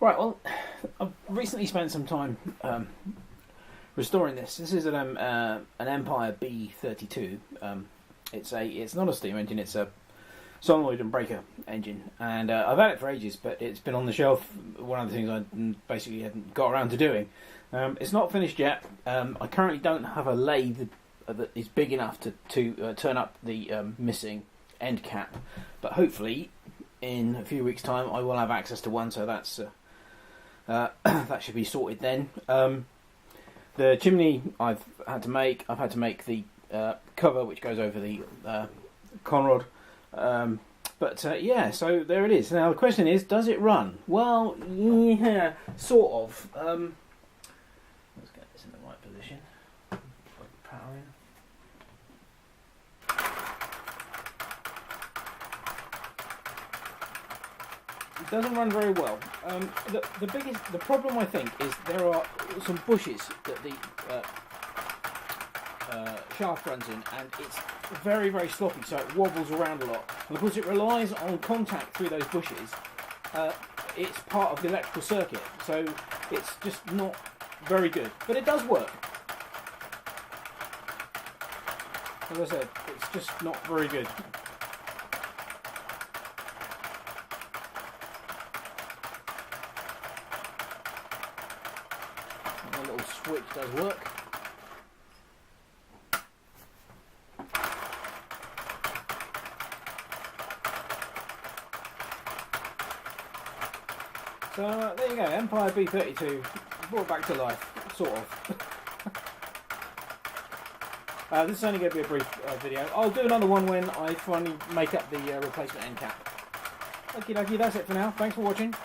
Right, well, I've recently spent some time restoring this. This is an Empire B32. It's not a steam engine, it's a solenoid and breaker engine, and I've had it for ages, but it's been on the shelf. One of the things I basically hadn't got around to doing. It's not finished yet. I currently don't have a lathe that is big enough to turn up the missing end cap, but hopefully in a few weeks' time I will have access to one, so that's that should be sorted then. The chimney I've had to make the cover which goes over the conrod. Yeah, so there it is. Now the question is, does it run? Well, yeah, sort of. Let's get this in the right position. Power in. It doesn't run very well. The problem I think is there are some bushes that the shaft runs in, and it's very, very sloppy, so it wobbles around a lot. And because it relies on contact through those bushes, it's part of the electrical circuit, so it's just not very good. But it does work. As I said, it's just not very good. And the little switch does work. So there you go, Empire B32 brought back to life, sort of. This is only going to be a brief video. I'll do another one when I finally make up the replacement end cap. Okie dokie, that's it for now. Thanks for watching.